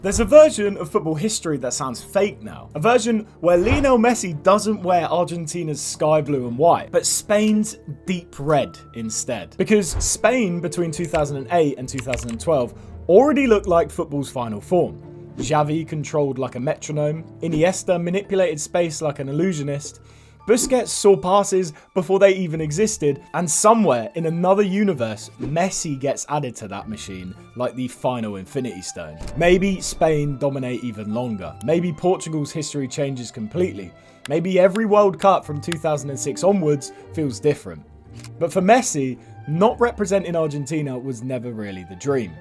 There's a version of football history that sounds fake now. A version where Lionel Messi doesn't wear Argentina's sky blue and white, but Spain's deep red instead. Because Spain between 2008 and 2012 already looked like football's final form. Xavi controlled like a metronome, Iniesta manipulated space like an illusionist, Busquets saw passes before they even existed, and somewhere in another universe, Messi gets added to that machine like the final Infinity Stone. Maybe Spain dominate even longer. Maybe Portugal's history changes completely. Maybe every World Cup from 2006 onwards feels different. But for Messi, not representing Argentina was never really the dream.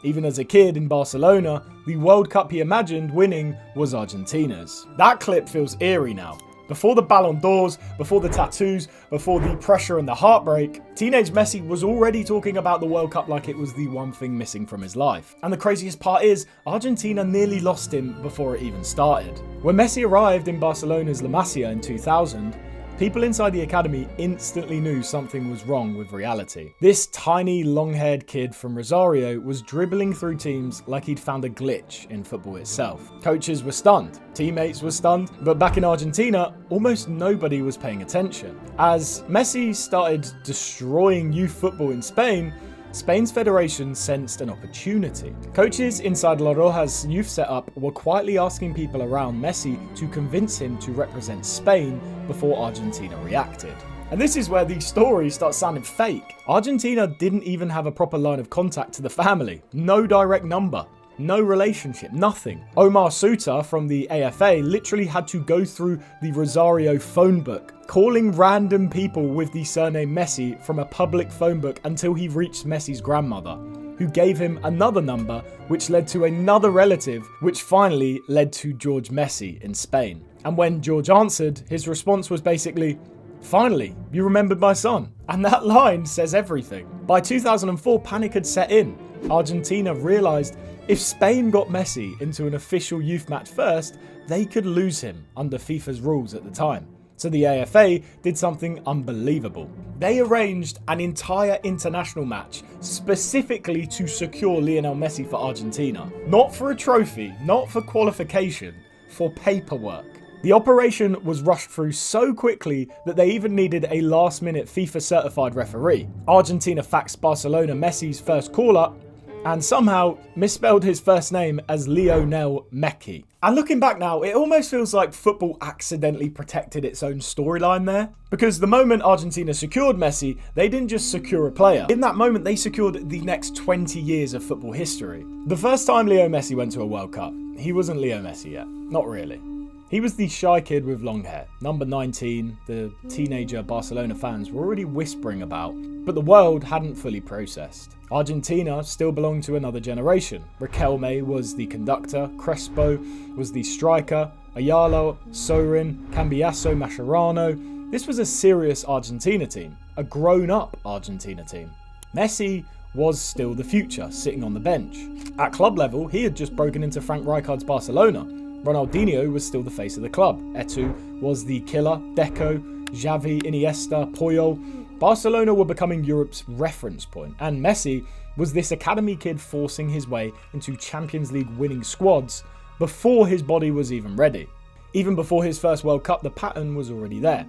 Even as a kid in Barcelona, the World Cup he imagined winning was Argentina's. That clip feels eerie now. Before the Ballon d'Ors, before the tattoos, before the pressure and the heartbreak, teenage Messi was already talking about the World Cup like it was the one thing missing from his life. And the craziest part is, Argentina nearly lost him before it even started. When Messi arrived in Barcelona's La Masia in 2000, people inside the academy instantly knew something was wrong with reality. This tiny, long-haired kid from Rosario was dribbling through teams like he'd found a glitch in football itself. Coaches were stunned, teammates were stunned, but back in Argentina, almost nobody was paying attention. As Messi started destroying youth football in Spain, Spain's federation sensed an opportunity. Coaches inside La Roja's youth setup were quietly asking people around Messi to convince him to represent Spain before Argentina reacted. And this is where the story starts sounding fake. Argentina didn't even have a proper line of contact to the family. No direct number. No relationship, nothing. Omar Suta from the AFA literally had to go through the Rosario phone book, calling random people with the surname Messi from a public phone book until he reached Messi's grandmother, who gave him another number, which led to another relative, which finally led to Jorge Messi in Spain. And when George answered, his response was basically, "Finally, you remembered my son." And that line says everything. By 2004, panic had set in. Argentina realised if Spain got Messi into an official youth match first, they could lose him under FIFA's rules at the time. So the AFA did something unbelievable. They arranged an entire international match specifically to secure Lionel Messi for Argentina. Not for a trophy, not for qualification, for paperwork. The operation was rushed through so quickly that they even needed a last-minute FIFA-certified referee. Argentina faxed Barcelona Messi's first call-up and somehow misspelled his first name as Lionel Messi. And looking back now, it almost feels like football accidentally protected its own storyline there. Because the moment Argentina secured Messi, they didn't just secure a player. In that moment, they secured the next 20 years of football history. The first time Leo Messi went to a World Cup, he wasn't Leo Messi yet. Not really. He was the shy kid with long hair, number 19, the teenager Barcelona fans were already whispering about, but the world hadn't fully processed. Argentina still belonged to another generation. Riquelme was the conductor, Crespo was the striker, Ayala, Sorin, Cambiasso, Mascherano. This was a serious Argentina team, a grown-up Argentina team. Messi was still the future, sitting on the bench. At club level, he had just broken into Frank Rijkaard's Barcelona. Ronaldinho was still the face of the club. Eto'o was the killer. Deco, Xavi, Iniesta, Puyol. Barcelona were becoming Europe's reference point. And Messi was this academy kid forcing his way into Champions League winning squads before his body was even ready. Even before his first World Cup, the pattern was already there.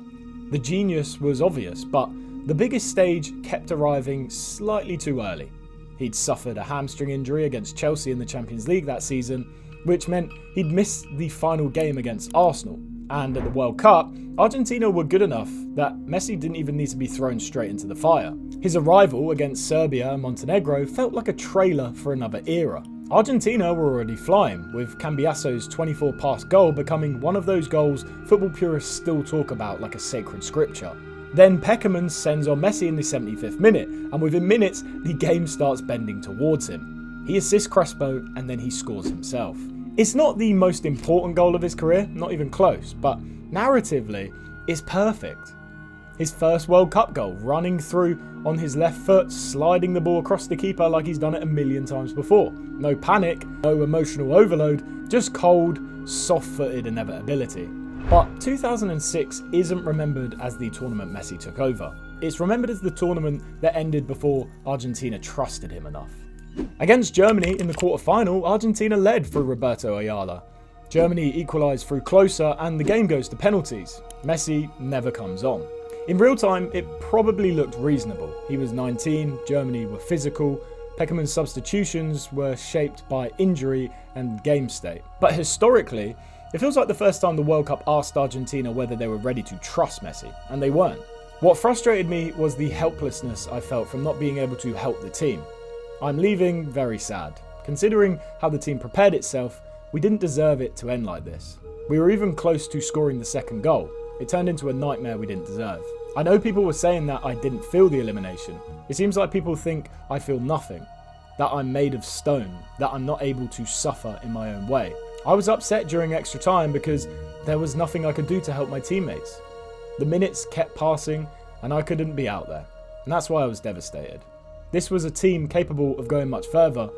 The genius was obvious, but the biggest stage kept arriving slightly too early. He'd suffered a hamstring injury against Chelsea in the Champions League that season, which meant he'd missed the final game against Arsenal. And at the World Cup, Argentina were good enough that Messi didn't even need to be thrown straight into the fire. His arrival against Serbia and Montenegro felt like a trailer for another era. Argentina were already flying, with Cambiasso's 24-pass goal becoming one of those goals football purists still talk about like a sacred scripture. Then Peckerman sends on Messi in the 75th minute, and within minutes, the game starts bending towards him. He assists Crespo, and then he scores himself. It's not the most important goal of his career, not even close, but narratively, it's perfect. His first World Cup goal, running through on his left foot, sliding the ball across the keeper like he's done it a million times before. No panic, no emotional overload, just cold, soft-footed inevitability. But 2006 isn't remembered as the tournament Messi took over. It's remembered as the tournament that ended before Argentina trusted him enough. Against Germany in the quarter-final, Argentina led through Roberto Ayala. Germany equalised through closer and the game goes to penalties. Messi never comes on. In real time, it probably looked reasonable. He was 19, Germany were physical, Peckerman's substitutions were shaped by injury and game state. But historically, it feels like the first time the World Cup asked Argentina whether they were ready to trust Messi, and they weren't. What frustrated me was the helplessness I felt from not being able to help the team. I'm leaving very sad. Considering how the team prepared itself, we didn't deserve it to end like this. We were even close to scoring the second goal. It turned into a nightmare we didn't deserve. I know people were saying that I didn't feel the elimination. It seems like people think I feel nothing, that I'm made of stone, that I'm not able to suffer in my own way. I was upset during extra time because there was nothing I could do to help my teammates. The minutes kept passing and I couldn't be out there, and that's why I was devastated. This was a team capable of going much further,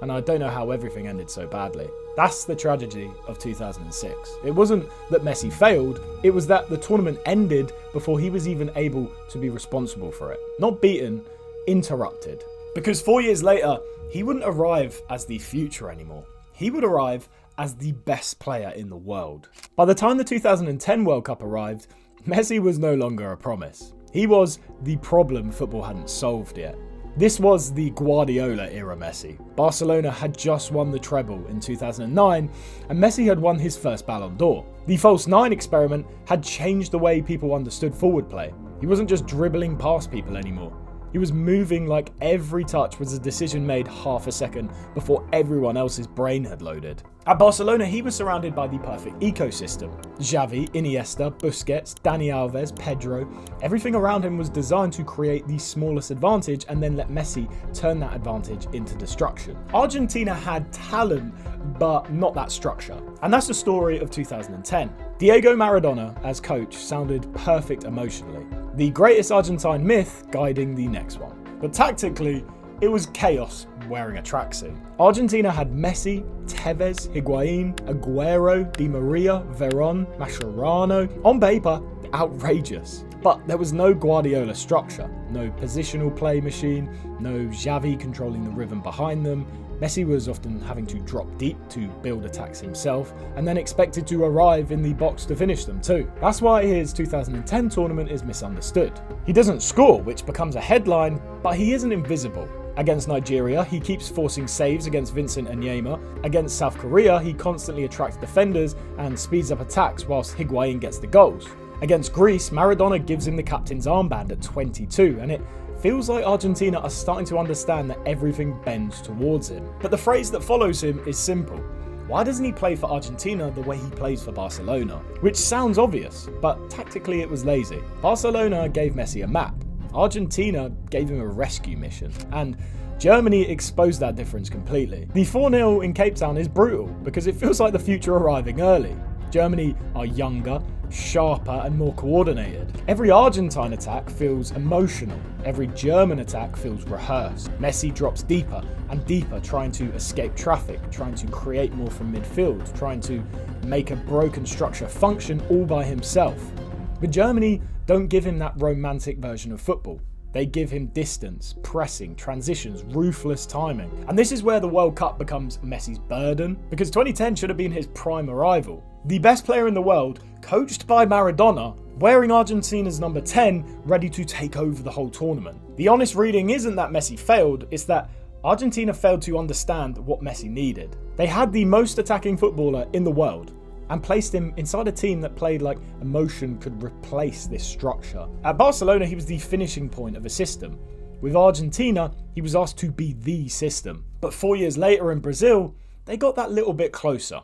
and I don't know how everything ended so badly. That's the tragedy of 2006. It wasn't that Messi failed, it was that the tournament ended before he was even able to be responsible for it. Not beaten, interrupted. Because 4 years later, he wouldn't arrive as the future anymore. He would arrive as the best player in the world. By the time the 2010 World Cup arrived, Messi was no longer a promise. He was the problem football hadn't solved yet. This was the Guardiola-era Messi. Barcelona had just won the treble in 2009, and Messi had won his first Ballon d'Or. The false nine experiment had changed the way people understood forward play. He wasn't just dribbling past people anymore. He was moving like every touch was a decision made half a second before everyone else's brain had loaded. At Barcelona, he was surrounded by the perfect ecosystem. Xavi, Iniesta, Busquets, Dani Alves, Pedro. Everything around him was designed to create the smallest advantage and then let Messi turn that advantage into destruction. Argentina had talent, but not that structure. And that's the story of 2010. Diego Maradona as coach sounded perfect emotionally. The greatest Argentine myth guiding the next one. But tactically, it was chaos wearing a tracksuit. Argentina had Messi, Tevez, Higuain, Aguero, Di Maria, Veron, Mascherano. On paper, outrageous. But there was no Guardiola structure, no positional play machine, no Xavi controlling the rhythm behind them. Messi was often having to drop deep to build attacks himself, and then expected to arrive in the box to finish them too. That's why his 2010 tournament is misunderstood. He doesn't score, which becomes a headline, but he isn't invisible. Against Nigeria, he keeps forcing saves against Vincent Anyema. Against South Korea, he constantly attracts defenders and speeds up attacks whilst Higuain gets the goals. Against Greece, Maradona gives him the captain's armband at 22, and it feels like Argentina are starting to understand that everything bends towards him. But the phrase that follows him is simple. Why doesn't he play for Argentina the way he plays for Barcelona? Which sounds obvious, but tactically it was lazy. Barcelona gave Messi a map. Argentina gave him a rescue mission. And Germany exposed that difference completely. The 4-0 in Cape Town is brutal because it feels like the future arriving early. Germany are younger, sharper and more coordinated. Every Argentine attack feels emotional. Every German attack feels rehearsed. Messi drops deeper and deeper, trying to escape traffic, trying to create more from midfield, trying to make a broken structure function all by himself. But Germany don't give him that romantic version of football. They give him distance, pressing, transitions, ruthless timing. And this is where the World Cup becomes Messi's burden, because 2010 should have been his prime arrival. The best player in the world, coached by Maradona, wearing Argentina's number 10, ready to take over the whole tournament. The honest reading isn't that Messi failed, it's that Argentina failed to understand what Messi needed. They had the most attacking footballer in the world, and placed him inside a team that played like emotion could replace this structure. At Barcelona, he was the finishing point of a system. With Argentina, he was asked to be the system. But 4 years later in Brazil, they got that little bit closer.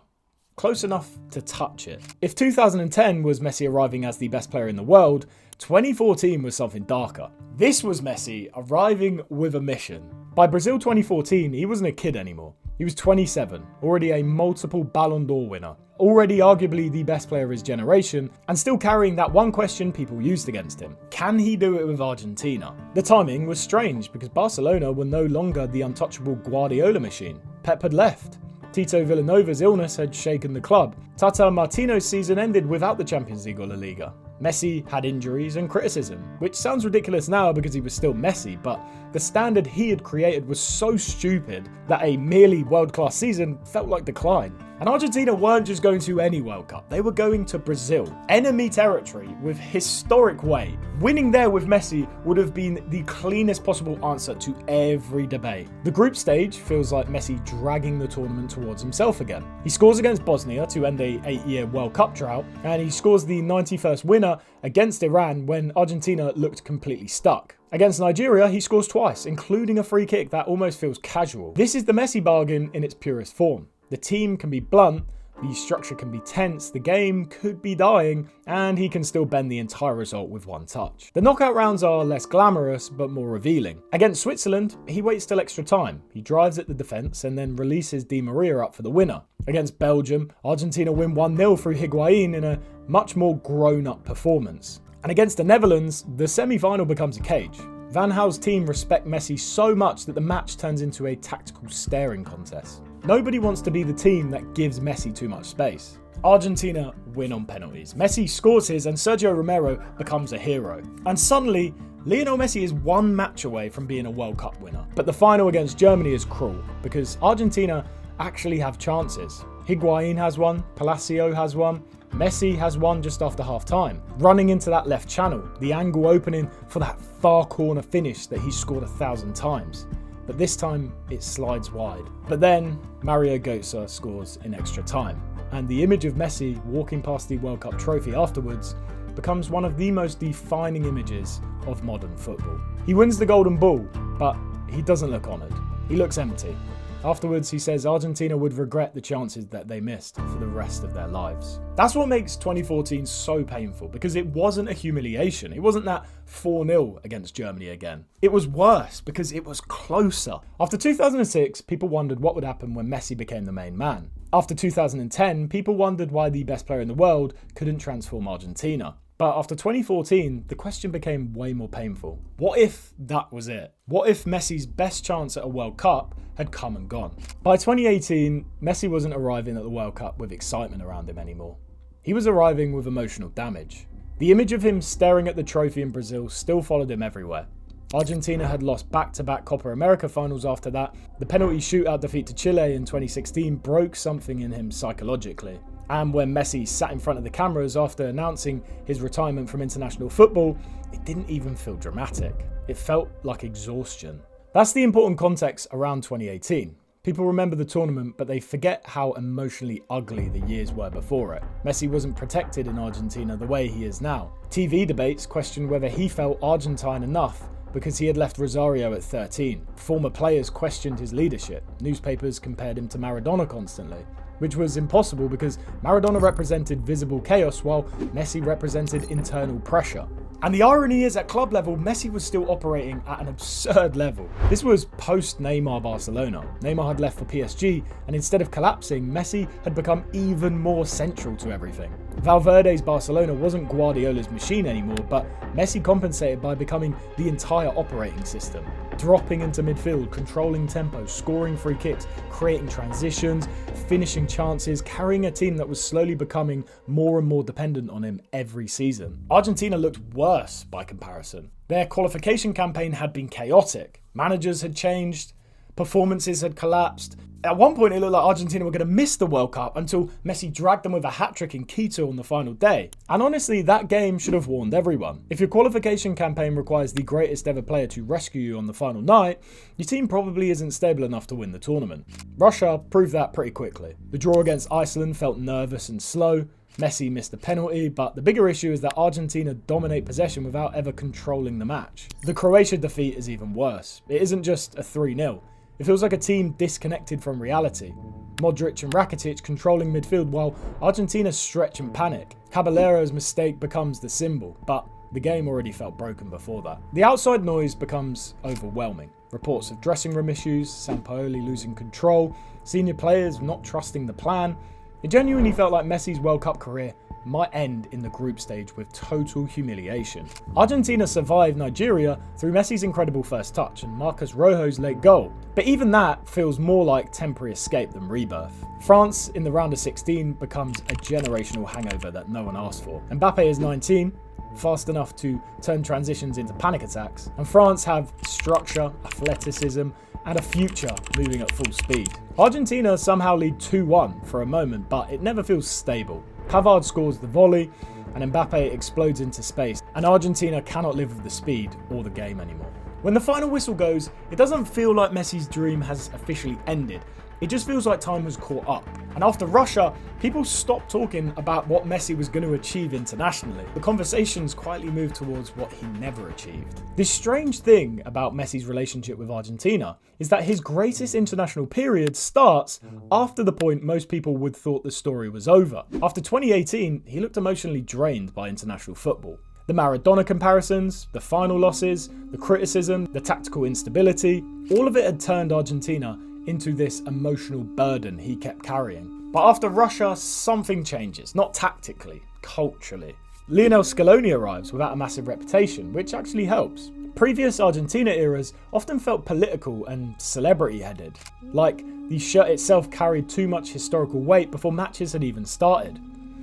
Close enough to touch it. If 2010 was Messi arriving as the best player in the world, 2014 was something darker. This was Messi arriving with a mission. By Brazil 2014, he wasn't a kid anymore. He was 27, already a multiple Ballon d'Or winner, already arguably the best player of his generation, and still carrying that one question people used against him. Can he do it with Argentina? The timing was strange because Barcelona were no longer the untouchable Guardiola machine. Pep had left. Tito Villanova's illness had shaken the club. Tata Martino's season ended without the Champions League or La Liga. Messi had injuries and criticism, which sounds ridiculous now because he was still Messi, but the standard he had created was so stupid that a merely world-class season felt like decline. And Argentina weren't just going to any World Cup, they were going to Brazil, enemy territory with historic weight. Winning there with Messi would have been the cleanest possible answer to every debate. The group stage feels like Messi dragging the tournament towards himself again. He scores against Bosnia to end a 8-year World Cup drought, and he scores the 91st winner against Iran when Argentina looked completely stuck. Against Nigeria, he scores twice, including a free kick that almost feels casual. This is the Messi bargain in its purest form. The team can be blunt, the structure can be tense, the game could be dying, and he can still bend the entire result with one touch. The knockout rounds are less glamorous, but more revealing. Against Switzerland, he waits till extra time. He drives at the defence and then releases Di Maria up for the winner. Against Belgium, Argentina win 1-0 through Higuain in a much more grown-up performance. And against the Netherlands, the semi-final becomes a cage. Van Gaal's team respect Messi so much that the match turns into a tactical staring contest. Nobody wants to be the team that gives Messi too much space. Argentina win on penalties. Messi scores his and Sergio Romero becomes a hero. And suddenly, Lionel Messi is one match away from being a World Cup winner. But the final against Germany is cruel because Argentina actually have chances. Higuain has one, Palacio has one, Messi has one just after half-time. Running into that left channel, the angle opening for that far corner finish that he's scored 1,000 times. But this time, it slides wide. But then, Mario Götze scores in extra time. And the image of Messi walking past the World Cup trophy afterwards becomes one of the most defining images of modern football. He wins the golden ball, but he doesn't look honoured. He looks empty. Afterwards, he says Argentina would regret the chances that they missed for the rest of their lives. That's what makes 2014 so painful, because it wasn't a humiliation. It wasn't that 4-0 against Germany again. It was worse because it was closer. After 2006, people wondered what would happen when Messi became the main man. After 2010, people wondered why the best player in the world couldn't transform Argentina. But after 2014, the question became way more painful. What if that was it? What if Messi's best chance at a World Cup had come and gone? By 2018, Messi wasn't arriving at the World Cup with excitement around him anymore. He was arriving with emotional damage. The image of him staring at the trophy in Brazil still followed him everywhere. Argentina had lost back-to-back Copa America finals after that. The penalty shootout defeat to Chile in 2016 broke something in him psychologically. And when Messi sat in front of the cameras after announcing his retirement from international football, it didn't even feel dramatic. It felt like exhaustion. That's the important context around 2018. People remember the tournament, but they forget how emotionally ugly the years were before it. Messi wasn't protected in Argentina the way he is now. TV debates questioned whether he felt Argentine enough because he had left Rosario at 13. Former players questioned his leadership. Newspapers compared him to Maradona constantly, which was impossible because Maradona represented visible chaos while Messi represented internal pressure. And the irony is, at club level, Messi was still operating at an absurd level. This was post-Neymar Barcelona. Neymar had left for PSG, and instead of collapsing, Messi had become even more central to everything. Valverde's Barcelona wasn't Guardiola's machine anymore, but Messi compensated by becoming the entire operating system. Dropping into midfield, controlling tempo, scoring free kicks, creating transitions, finishing chances, carrying a team that was slowly becoming more and more dependent on him every season. Argentina looked worse by comparison. Their qualification campaign had been chaotic. Managers had changed, performances had collapsed. At one point, it looked like Argentina were going to miss the World Cup until Messi dragged them with a hat-trick in Quito on the final day. And honestly, that game should have warned everyone. If your qualification campaign requires the greatest ever player to rescue you on the final night, your team probably isn't stable enough to win the tournament. Russia proved that pretty quickly. The draw against Iceland felt nervous and slow. Messi missed a penalty, but the bigger issue is that Argentina dominate possession without ever controlling the match. The Croatia defeat is even worse. It isn't just a 3-0. It feels like a team disconnected from reality. Modric and Rakitic controlling midfield while Argentina stretch and panic. Caballero's mistake becomes the symbol, but the game already felt broken before that. The outside noise becomes overwhelming. Reports of dressing room issues, Sampaoli losing control, senior players not trusting the plan. It genuinely felt like Messi's World Cup career might end in the group stage with total humiliation. Argentina survived Nigeria through Messi's incredible first touch and Marcos Rojo's late goal, but even that feels more like temporary escape than rebirth. France in the round of 16 becomes a generational hangover that no one asked for. Mbappe is 19, fast enough to turn transitions into panic attacks, and France have structure, athleticism, and a future moving at full speed. Argentina somehow lead 2-1 for a moment, but it never feels stable. Pavard scores the volley, and Mbappe explodes into space, and Argentina cannot live with the speed or the game anymore. When the final whistle goes, it doesn't feel like Messi's dream has officially ended. It just feels like time was caught up. And after Russia, people stopped talking about what Messi was going to achieve internationally. The conversations quietly moved towards what he never achieved. This strange thing about Messi's relationship with Argentina is that his greatest international period starts after the point most people would thought the story was over. After 2018, he looked emotionally drained by international football. The Maradona comparisons, the final losses, the criticism, the tactical instability, all of it had turned Argentina into this emotional burden he kept carrying. But after Russia, something changes, not tactically, culturally. Lionel Scaloni arrives without a massive reputation, which actually helps. Previous Argentina eras often felt political and celebrity-headed, like the shirt itself carried too much historical weight before matches had even started.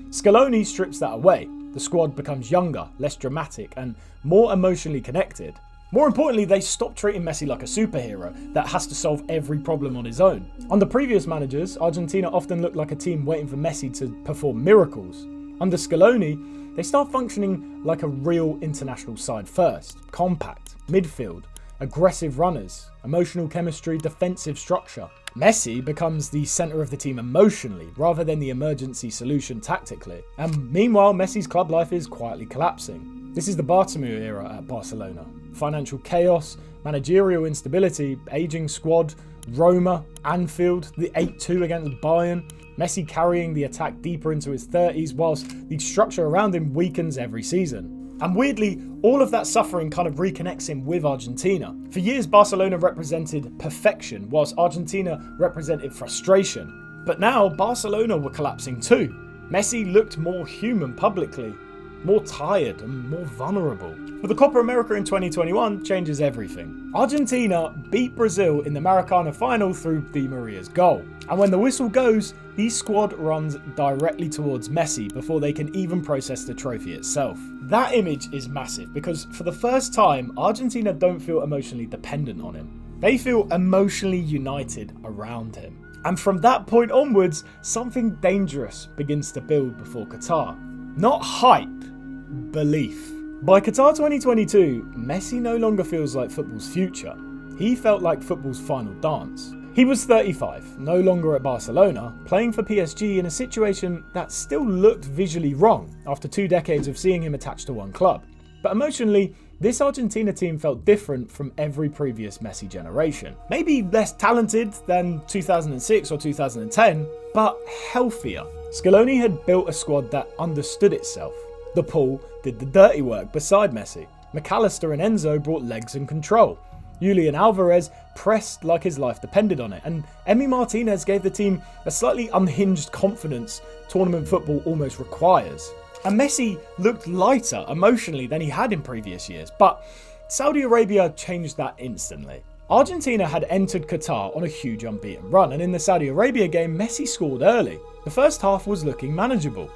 Scaloni strips that away. The squad becomes younger, less dramatic, and more emotionally connected. More importantly, they stop treating Messi like a superhero that has to solve every problem on his own. Under previous managers, Argentina often looked like a team waiting for Messi to perform miracles. Under Scaloni, they start functioning like a real international side first. Compact, midfield, aggressive runners, emotional chemistry, defensive structure. Messi becomes the centre of the team emotionally rather than the emergency solution tactically. And meanwhile, Messi's club life is quietly collapsing. This is the Bartomeu era at Barcelona. Financial chaos, managerial instability, aging squad, Roma, Anfield, the 8-2 against Bayern, Messi carrying the attack deeper into his 30s whilst the structure around him weakens every season. And weirdly, all of that suffering kind of reconnects him with Argentina. For years, Barcelona represented perfection, whilst Argentina represented frustration. But now, Barcelona were collapsing too. Messi looked more human publicly, more tired and more vulnerable. But the Copa America in 2021 changes everything. Argentina beat Brazil in the Maracana final through Di Maria's goal. And when the whistle goes, the squad runs directly towards Messi before they can even process the trophy itself. That image is massive because for the first time, Argentina don't feel emotionally dependent on him. They feel emotionally united around him. And from that point onwards, something dangerous begins to build before Qatar. Not hype, belief. By Qatar 2022, Messi no longer feels like football's future. He felt like football's final dance. He was 35, no longer at Barcelona, playing for PSG in a situation that still looked visually wrong after 2 decades of seeing him attached to one club. But emotionally, this Argentina team felt different from every previous Messi generation. Maybe less talented than 2006 or 2010, but healthier. Scaloni had built a squad that understood itself. The Pool did the dirty work beside Messi. McAllister and Enzo brought legs and control. Julian Alvarez pressed like his life depended on it, and Emi Martinez gave the team a slightly unhinged confidence tournament football almost requires. And Messi looked lighter emotionally than he had in previous years, but Saudi Arabia changed that instantly. Argentina had entered Qatar on a huge unbeaten run, and in the Saudi Arabia game, Messi scored early. The first half was looking manageable,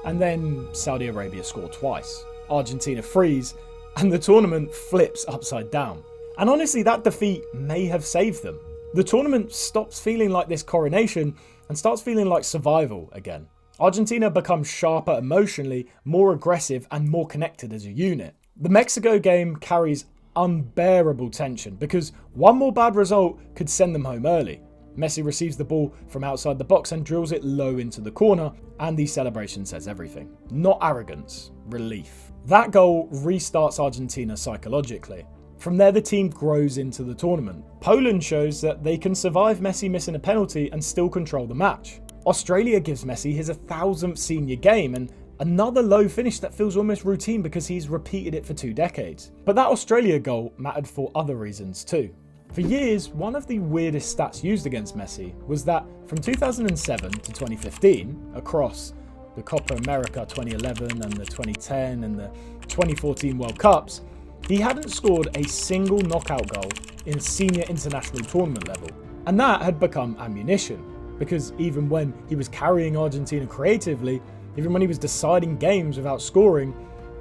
and then Saudi Arabia scored twice. Argentina freeze, and the tournament flips upside down. And honestly, that defeat may have saved them. The tournament stops feeling like this coronation and starts feeling like survival again. Argentina becomes sharper emotionally, more aggressive, and more connected as a unit. The Mexico game carries unbearable tension because one more bad result could send them home early. Messi receives the ball from outside the box and drills it low into the corner, and the celebration says everything. Not arrogance, relief. That goal restarts Argentina psychologically. From there, the team grows into the tournament. Poland shows that they can survive Messi missing a penalty and still control the match. Australia gives Messi his 1,000th senior game and another low finish that feels almost routine because he's repeated it for 2 decades. But that Australia goal mattered for other reasons too. For years, one of the weirdest stats used against Messi was that from 2007 to 2015, across the Copa America 2011 and the 2010 and the 2014 World Cups, he hadn't scored a single knockout goal in senior international tournament level. And that had become ammunition, because even when he was carrying Argentina creatively, even when he was deciding games without scoring,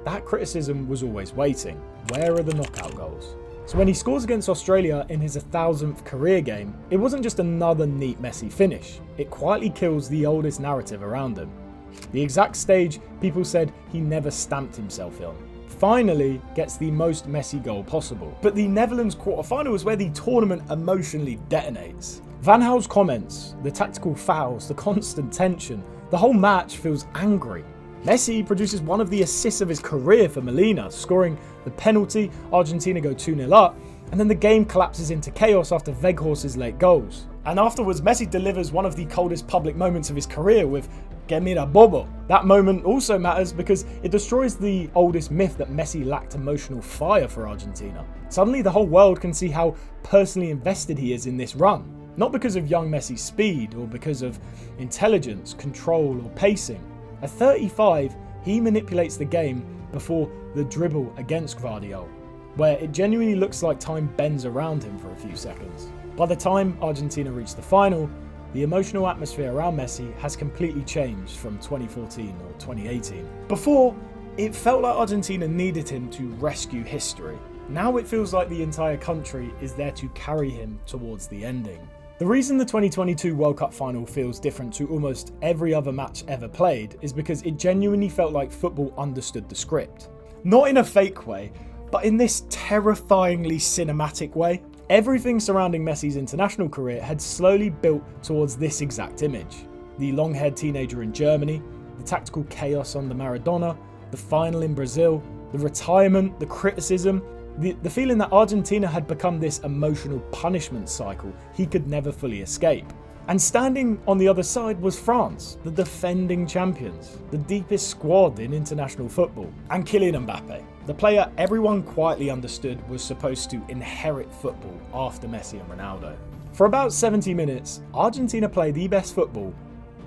that criticism was always waiting. Where are the knockout goals? So when he scores against Australia in his 1,000th career game, it wasn't just another neat Messi finish. It quietly kills the oldest narrative around him. The exact stage people said he never stamped himself on. Finally gets the most Messi goal possible. But the Netherlands quarterfinal is where the tournament emotionally detonates. Van Gaal's comments, the tactical fouls, the constant tension, the whole match feels angry. Messi produces one of the assists of his career for Molina, scoring the penalty. Argentina go 2-0 up, and then the game collapses into chaos after Weghorst's late goals. And afterwards, Messi delivers one of the coldest public moments of his career with "Que mira bobo." That moment also matters because it destroys the oldest myth that Messi lacked emotional fire for Argentina. Suddenly the whole world can see how personally invested he is in this run. Not because of young Messi's speed or because of intelligence, control or pacing. At 35, he manipulates the game before the dribble against Guardiola, where it genuinely looks like time bends around him for a few seconds. By the time Argentina reach the final, the emotional atmosphere around Messi has completely changed from 2014 or 2018. Before, it felt like Argentina needed him to rescue history. Now it feels like the entire country is there to carry him towards the ending. The reason the 2022 World Cup final feels different to almost every other match ever played is because it genuinely felt like football understood the script. Not in a fake way, but in this terrifyingly cinematic way. Everything surrounding Messi's international career had slowly built towards this exact image. The long-haired teenager in Germany, the tactical chaos on the Maradona, the final in Brazil, the retirement, the criticism, the feeling that Argentina had become this emotional punishment cycle he could never fully escape. And standing on the other side was France, the defending champions, the deepest squad in international football, and Kylian Mbappe, the player everyone quietly understood was supposed to inherit football after Messi and Ronaldo. For about 70 minutes, Argentina played the best football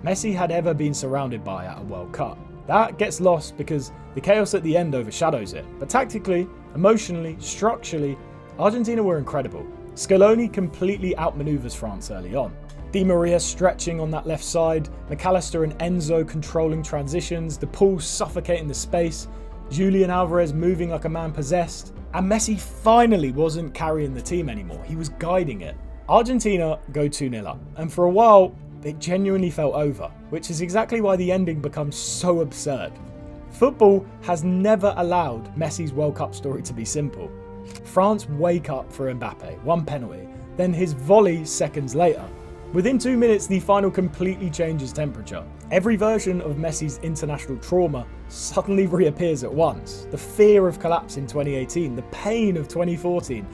Messi had ever been surrounded by at a World Cup. That gets lost because the chaos at the end overshadows it. But tactically, emotionally, structurally, Argentina were incredible. Scaloni completely outmaneuvers France early on. Di Maria stretching on that left side, McAllister and Enzo controlling transitions, De Paul suffocating the space, Julian Alvarez moving like a man possessed, and Messi finally wasn't carrying the team anymore, he was guiding it. Argentina go 2-0 up, and for a while, it genuinely felt over, which is exactly why the ending becomes so absurd. Football has never allowed Messi's World Cup story to be simple. France wake up for Mbappe, one penalty, then his volley seconds later. Within 2 minutes, the final completely changes temperature. Every version of Messi's international trauma suddenly reappears at once. The fear of collapse in 2018, the pain of 2014,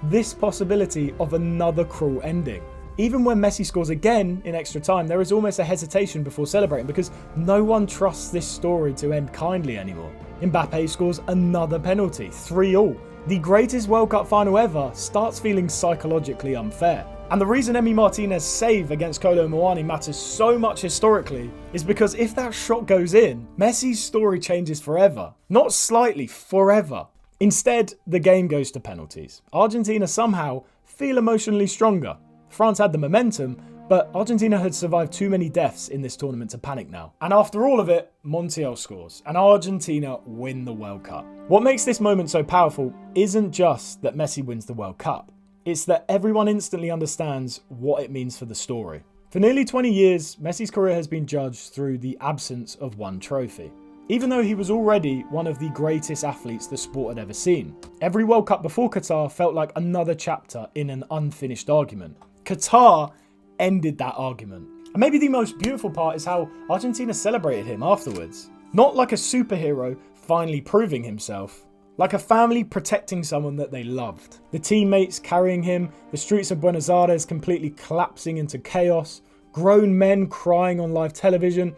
this possibility of another cruel ending. Even when Messi scores again in extra time, there is almost a hesitation before celebrating because no one trusts this story to end kindly anymore. Mbappe scores another penalty, 3-3. The greatest World Cup final ever starts feeling psychologically unfair. And the reason Emi Martinez's save against Kolo Muani matters so much historically is because if that shot goes in, Messi's story changes forever. Not slightly, forever. Instead, the game goes to penalties. Argentina somehow feel emotionally stronger. France had the momentum, but Argentina had survived too many deaths in this tournament to panic now. And after all of it, Montiel scores, and Argentina win the World Cup. What makes this moment so powerful isn't just that Messi wins the World Cup. It's that everyone instantly understands what it means for the story. For nearly 20 years, Messi's career has been judged through the absence of one trophy. Even though he was already one of the greatest athletes the sport had ever seen. Every World Cup before Qatar felt like another chapter in an unfinished argument. Qatar ended that argument. And maybe the most beautiful part is how Argentina celebrated him afterwards. Not like a superhero finally proving himself, like a family protecting someone that they loved. The teammates carrying him, the streets of Buenos Aires completely collapsing into chaos, grown men crying on live television,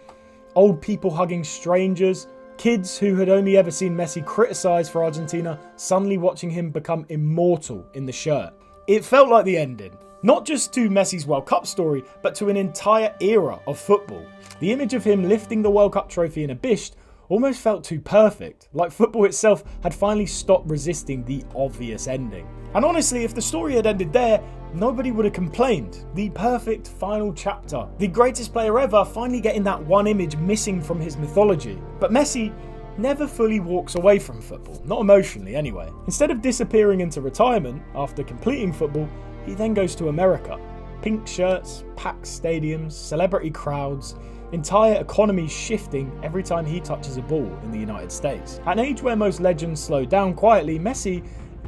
old people hugging strangers, kids who had only ever seen Messi criticised for Argentina suddenly watching him become immortal in the shirt. It felt like the ending. Not just to Messi's World Cup story, but to an entire era of football. The image of him lifting the World Cup trophy in a bisht almost felt too perfect, like football itself had finally stopped resisting the obvious ending. And honestly, if the story had ended there, nobody would have complained. The perfect final chapter. The greatest player ever finally getting that one image missing from his mythology. But Messi never fully walks away from football, not emotionally anyway. Instead of disappearing into retirement after completing football, he then goes to America. Pink shirts, packed stadiums, celebrity crowds, entire economies shifting every time he touches a ball in the United States. At an age where most legends slow down quietly, Messi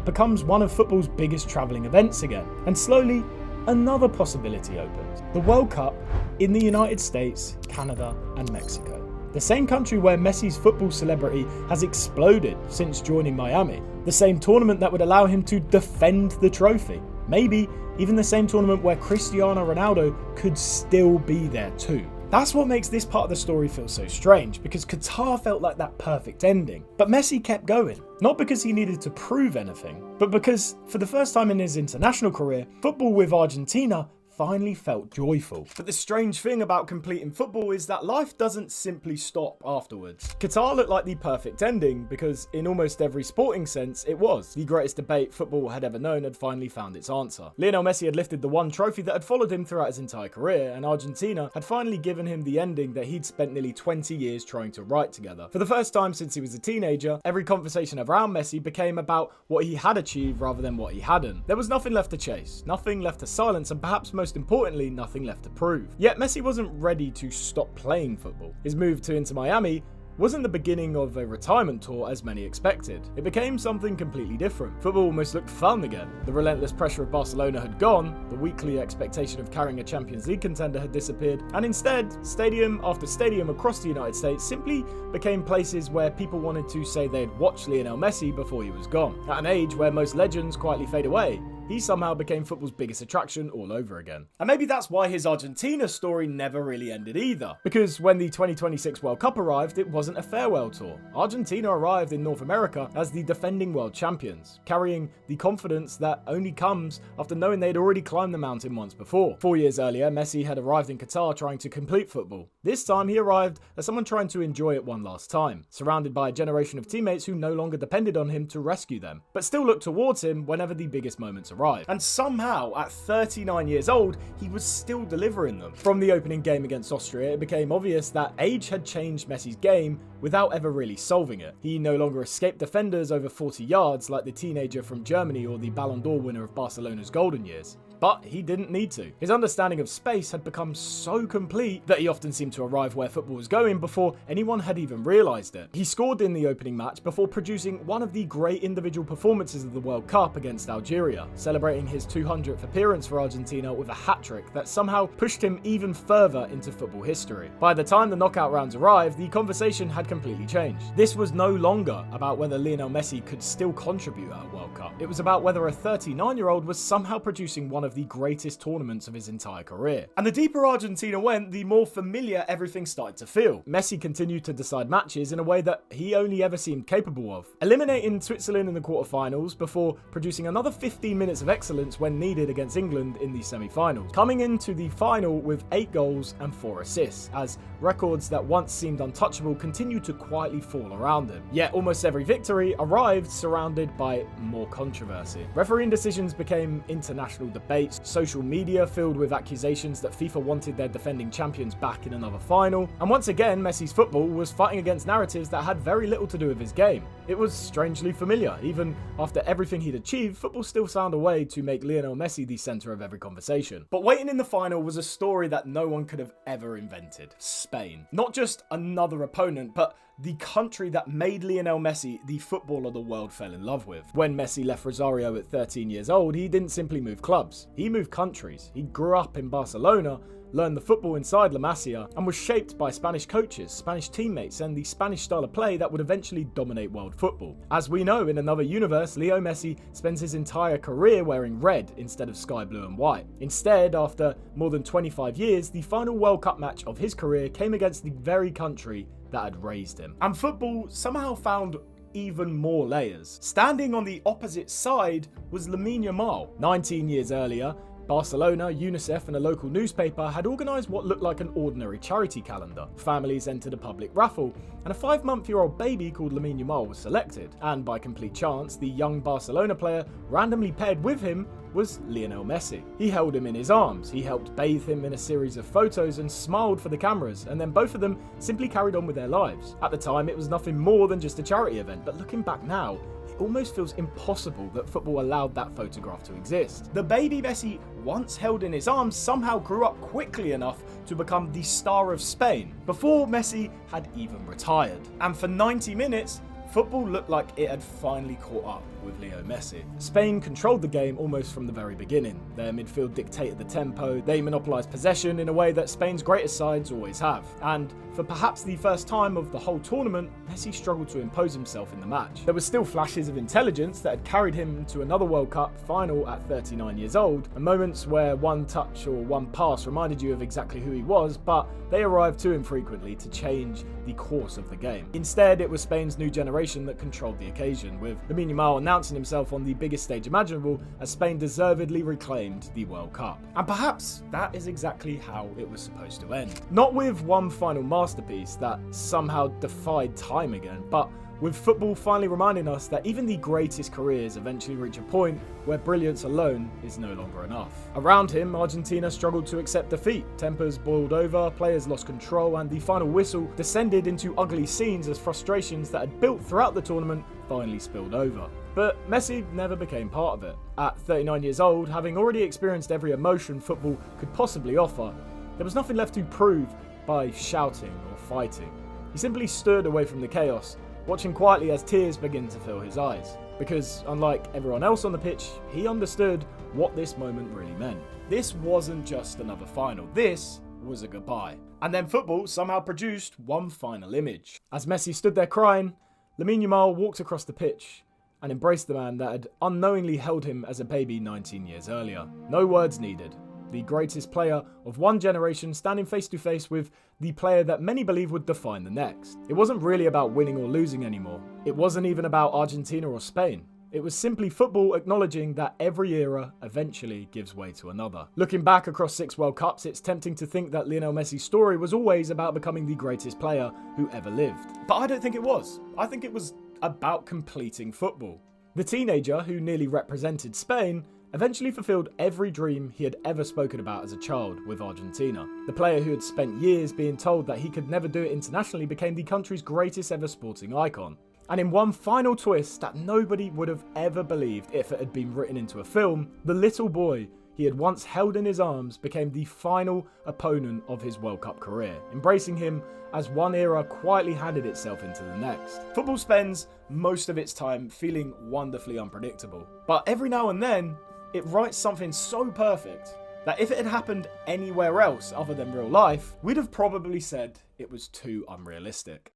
becomes one of football's biggest travelling events again. And slowly, another possibility opens. The World Cup in the United States, Canada and Mexico. The same country where Messi's football celebrity has exploded since joining Miami. The same tournament that would allow him to defend the trophy. Maybe even the same tournament where Cristiano Ronaldo could still be there too. That's what makes this part of the story feel so strange, because Qatar felt like that perfect ending. But Messi kept going, not because he needed to prove anything, but because for the first time in his international career, football with Argentina finally felt joyful. But the strange thing about completing football is that life doesn't simply stop afterwards. Qatar looked like the perfect ending because in almost every sporting sense it was. The greatest debate football had ever known had finally found its answer. Lionel Messi had lifted the one trophy that had followed him throughout his entire career, and Argentina had finally given him the ending that he'd spent nearly 20 years trying to write together. For the first time since he was a teenager, every conversation around Messi became about what he had achieved rather than what he hadn't. There was nothing left to chase, nothing left to silence, and perhaps most importantly, nothing left to prove. Yet Messi wasn't ready to stop playing football. His move to Inter Miami wasn't the beginning of a retirement tour as many expected. It became something completely different. Football almost looked fun again. The relentless pressure of Barcelona had gone, the weekly expectation of carrying a Champions League contender had disappeared, and instead, stadium after stadium across the United States simply became places where people wanted to say they'd watched Lionel Messi before he was gone. At an age where most legends quietly fade away, he somehow became football's biggest attraction all over again. And maybe that's why his Argentina story never really ended either. Because when the 2026 World Cup arrived, it wasn't a farewell tour. Argentina arrived in North America as the defending world champions, carrying the confidence that only comes after knowing they'd already climbed the mountain once before. 4 years earlier, Messi had arrived in Qatar trying to complete football. This time he arrived as someone trying to enjoy it one last time, surrounded by a generation of teammates who no longer depended on him to rescue them, but still looked towards him whenever the biggest moments arrived. And somehow, at 39 years old, he was still delivering them. From the opening game against Austria, it became obvious that age had changed Messi's game without ever really solving it. He no longer escaped defenders over 40 yards like the teenager from Germany or the Ballon d'Or winner of Barcelona's golden years. But he didn't need to. His understanding of space had become so complete that he often seemed to arrive where football was going before anyone had even realised it. He scored in the opening match before producing one of the great individual performances of the World Cup against Algeria, celebrating his 200th appearance for Argentina with a hat-trick that somehow pushed him even further into football history. By the time the knockout rounds arrived, the conversation had completely changed. This was no longer about whether Lionel Messi could still contribute at a World Cup. It was about whether a 39-year-old was somehow producing one of the greatest tournaments of his entire career. And the deeper Argentina went, the more familiar everything started to feel. Messi continued to decide matches in a way that he only ever seemed capable of, eliminating Switzerland in the quarterfinals before producing another 15 minutes of excellence when needed against England in the semi-finals, coming into the final with 8 goals and 4 assists, as records that once seemed untouchable continued to quietly fall around him. Yet almost every victory arrived surrounded by more controversy. Refereeing decisions became international debates, social media filled with accusations that FIFA wanted their defending champions back in another final, and once again Messi's football was fighting against narratives that had very little to do with his game. It was strangely familiar. Even after everything he'd achieved, football still found a way to make Lionel Messi the centre of every conversation. But waiting in the final was a story that no one could have ever invented. Spain. Not just another opponent, but the country that made Lionel Messi the footballer the world fell in love with. When Messi left Rosario at 13 years old, he didn't simply move clubs. He moved countries. He grew up in Barcelona, learned the football inside La Masia, and was shaped by Spanish coaches, Spanish teammates, and the Spanish style of play that would eventually dominate world football. As we know, in another universe, Leo Messi spends his entire career wearing red instead of sky blue and white. Instead, after more than 25 years, the final World Cup match of his career came against the very country that had raised him. And football somehow found even more layers. Standing on the opposite side was Lamine Yamal. 19 years earlier, Barcelona, UNICEF and a local newspaper had organised what looked like an ordinary charity calendar. Families entered a public raffle, and a 5-month-old baby called Lamine Yamal was selected. And by complete chance, the young Barcelona player randomly paired with him was Lionel Messi. He held him in his arms, he helped bathe him in a series of photos and smiled for the cameras, and then both of them simply carried on with their lives. At the time, it was nothing more than just a charity event, but looking back now, it almost feels impossible that football allowed that photograph to exist. The baby Messi, once held in his arms, somehow grew up quickly enough to become the star of Spain, before Messi had even retired. And for 90 minutes, football looked like it had finally caught up with Leo Messi. Spain controlled the game almost from the very beginning. Their midfield dictated the tempo, they monopolised possession in a way that Spain's greatest sides always have. And for perhaps the first time of the whole tournament, Messi struggled to impose himself in the match. There were still flashes of intelligence that had carried him to another World Cup final at 39 years old, and moments where one touch or one pass reminded you of exactly who he was, but they arrived too infrequently to change the course of the game. Instead, it was Spain's new generation that controlled the occasion, with Lamine Yamal announcing himself on the biggest stage imaginable as Spain deservedly reclaimed the World Cup. And perhaps that is exactly how it was supposed to end. Not with one final masterpiece that somehow defied time again, but with football finally reminding us that even the greatest careers eventually reach a point where brilliance alone is no longer enough. Around him, Argentina struggled to accept defeat. Tempers boiled over, players lost control, and the final whistle descended into ugly scenes as frustrations that had built throughout the tournament finally spilled over. But Messi never became part of it. At 39 years old, having already experienced every emotion football could possibly offer, there was nothing left to prove by shouting or fighting. He simply stood away from the chaos, watching quietly as tears began to fill his eyes. Because, unlike everyone else on the pitch, he understood what this moment really meant. This wasn't just another final, this was a goodbye. And then football somehow produced one final image. As Messi stood there crying, Lamine Yamal walked across the pitch and embraced the man that had unknowingly held him as a baby 19 years earlier. No words needed. The greatest player of one generation standing face to face with the player that many believe would define the next. It wasn't really about winning or losing anymore. It wasn't even about Argentina or Spain. It was simply football acknowledging that every era eventually gives way to another. Looking back across 6 World Cups, it's tempting to think that Lionel Messi's story was always about becoming the greatest player who ever lived. But I don't think it was. I think it was about completing football. The teenager who nearly represented Spain eventually fulfilled every dream he had ever spoken about as a child with Argentina. The player who had spent years being told that he could never do it internationally became the country's greatest ever sporting icon. And in one final twist that nobody would have ever believed if it had been written into a film, the little boy he had once held in his arms became the final opponent of his World Cup career, embracing him as one era quietly handed itself into the next. Football spends most of its time feeling wonderfully unpredictable, but every now and then, it writes something so perfect that if it had happened anywhere else other than real life, we'd have probably said it was too unrealistic.